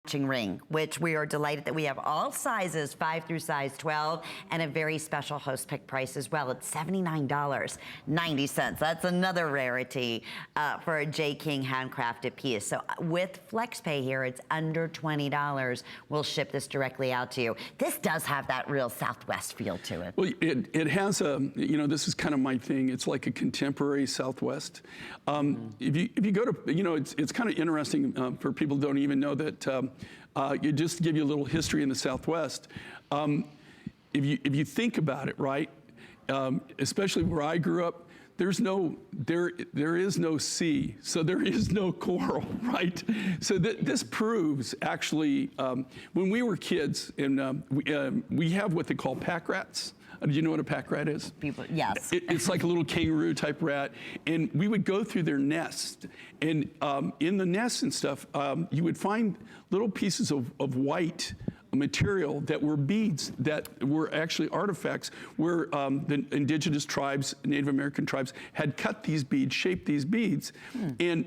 ring, which we are delighted that we have all sizes 5 through size 12 and a very special host pick price as well. It's $79.90. That's another rarity for a J. King handcrafted piece. So with FlexPay here, it's under $20. We'll ship this directly out to you. This does have that real Southwest feel to it. Well, it has a, you know, this is kind of my thing. It's like a contemporary Southwest. If you go to, you know, it's kind of interesting for people who don't even know that you just to give you a little history in the Southwest. If you think about it, right, especially where I grew up, there is no sea, so there is no coral, right? So this proves actually when we were kids, and we have what they call pack rats. Do you know what a pack rat is? Yes. It's like a little kangaroo type rat, and we would go through their nest, and in the nests and stuff, you would find little pieces of white material that were beads, that were actually artifacts where the indigenous tribes, Native American tribes, had cut these beads, shaped these beads,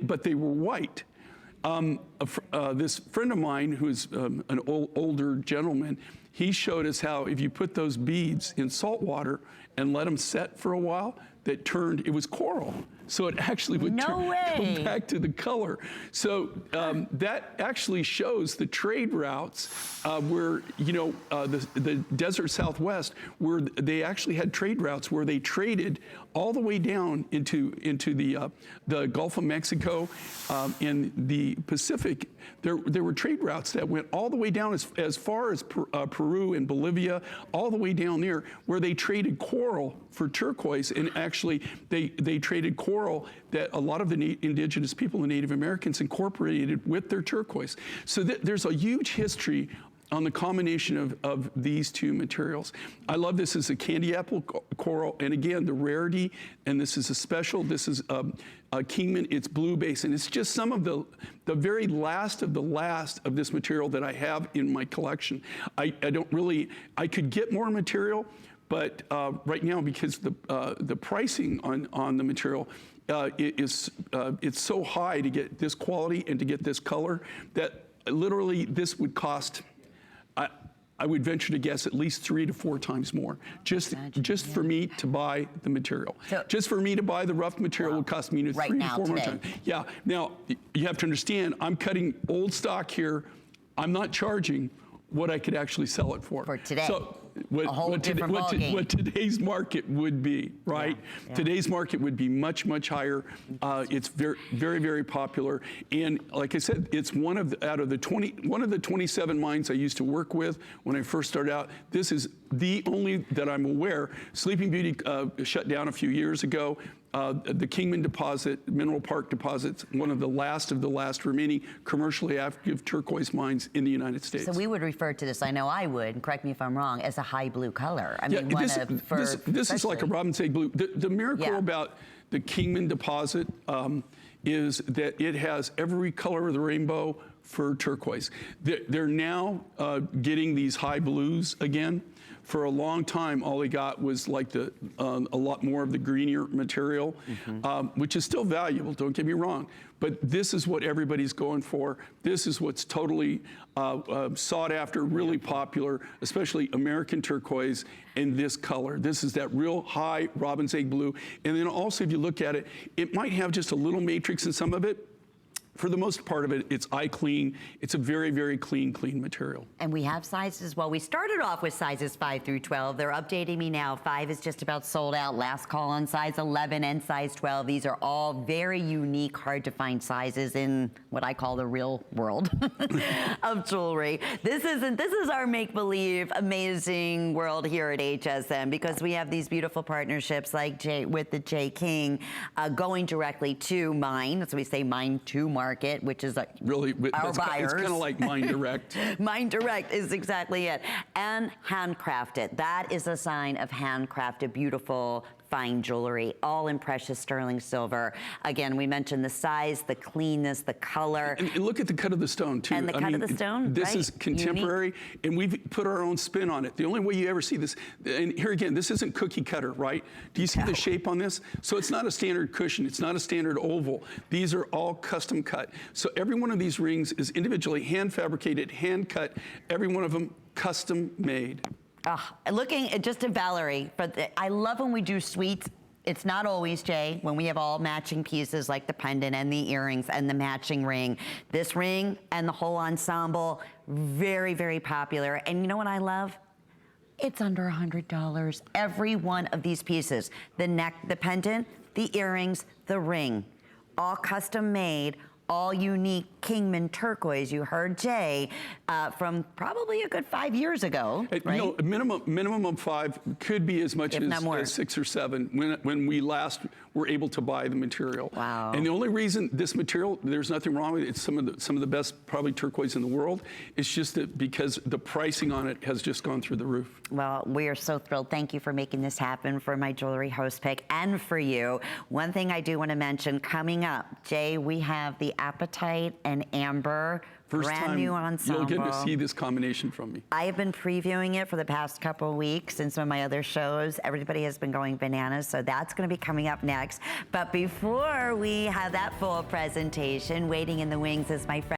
but they were white. This friend of mine, who's an older gentleman, he showed us how if you put those beads in salt water and let them set for a while, it was coral. So it actually would come back to the color. So that actually shows the trade routes where, you know, the desert Southwest, where they actually had trade routes where they traded all the way down into the Gulf of Mexico, in the Pacific. There were trade routes that went all the way down as far as Peru and Bolivia, all the way down there, where they traded coral for turquoise, and actually they traded coral that a lot of the indigenous people, the Native Americans, incorporated with their turquoise. So there's a huge history on the combination of these two materials. I love this as a KandyApple coral, and again, the rarity, and this is a special, this is a Kingman, it's blue base, and it's just some of the very last of this material that I have in my collection. I could get more material, but right now, because the pricing on the material it's so high to get this quality and to get this color that literally this would cost, I would venture to guess, at least 3 to 4 times more, just for me to buy the material. So, just for me to buy the rough material would cost me 3 to 4 more times. Yeah. Now you have to understand, I'm cutting old stock here. I'm not charging what I could actually sell it for. For today. So, what today's market would be, right? Yeah. Today's market would be much, much higher. It's very, very, very popular. And like I said, it's one of the 27 mines I used to work with when I first started out. This is the only that I'm aware. Sleeping Beauty shut down a few years ago. The Kingman deposit, Mineral Park deposits, one of the last remaining commercially active turquoise mines in the United States. So we would refer to this, I know I would, and correct me if I'm wrong, as a high blue color. I mean, this is like a robin's egg blue. The miracle about the Kingman deposit is that it has every color of the rainbow for turquoise. They're now getting these high blues again. For a long time, all they got was like a lot more of the greenier material, which is still valuable, don't get me wrong. But this is what everybody's going for. This is what's totally sought after, really popular, especially American turquoise in this color. This is that real high robin's egg blue. And then also, if you look at it, it might have just a little matrix in some of it. For the most part of it, it's eye clean. It's a very, very clean material. And we have sizes. Well, we started off with sizes 5 through 12. They're updating me now. 5 is just about sold out. Last call on size 11 and size 12. These are all very unique, hard to find sizes in what I call the real world of jewelry. This is our make-believe amazing world here at HSN, because we have these beautiful partnerships like with the J. King going directly to mine. So we say mine to market, which is really our buyers. It's kind of like Mine Direct. Mine Direct is exactly it. And handcrafted. That is a sign of handcrafted, beautiful, fine jewelry, all in precious sterling silver. Again, we mentioned the size, the cleanness, the color. And look at the cut of the stone, too. And the cut of the stone, This right? is contemporary, and we've put our own spin on it. The only way you ever see this, and here again, this isn't cookie cutter, right? Do you see the shape on this? So it's not a standard cushion. It's not a standard oval. These are all custom cut. So every one of these rings is individually hand fabricated, hand cut, every one of them custom made. Looking at just at Valerie, but I love when we do suites. It's not always, Jay, when we have all matching pieces like the pendant and the earrings and the matching ring. This ring and the whole ensemble, very, very popular. And you know what I love? It's under $100. Every one of these pieces, the neck, the pendant, the earrings, the ring, all custom made, all unique Kingman Turquoise. You heard Jay from probably a good 5 years ago, right? You know, minimum of 5, could be as much as 6 or 7 when we last were able to buy the material. Wow. And the only reason this material, there's nothing wrong with it, it's some of the best probably turquoise in the world. It's just that because the pricing on it has just gone through the roof. Well, we are so thrilled. Thank you for making this happen for my jewelry host pick and for you. One thing I do want to mention coming up, Jay, we have the Apatite and Amber brand new ensemble. You'll get to see this combination from me. I have been previewing it for the past couple of weeks in some of my other shows. Everybody has been going bananas, so that's going to be coming up next. But before we have that full presentation, waiting in the wings is my friend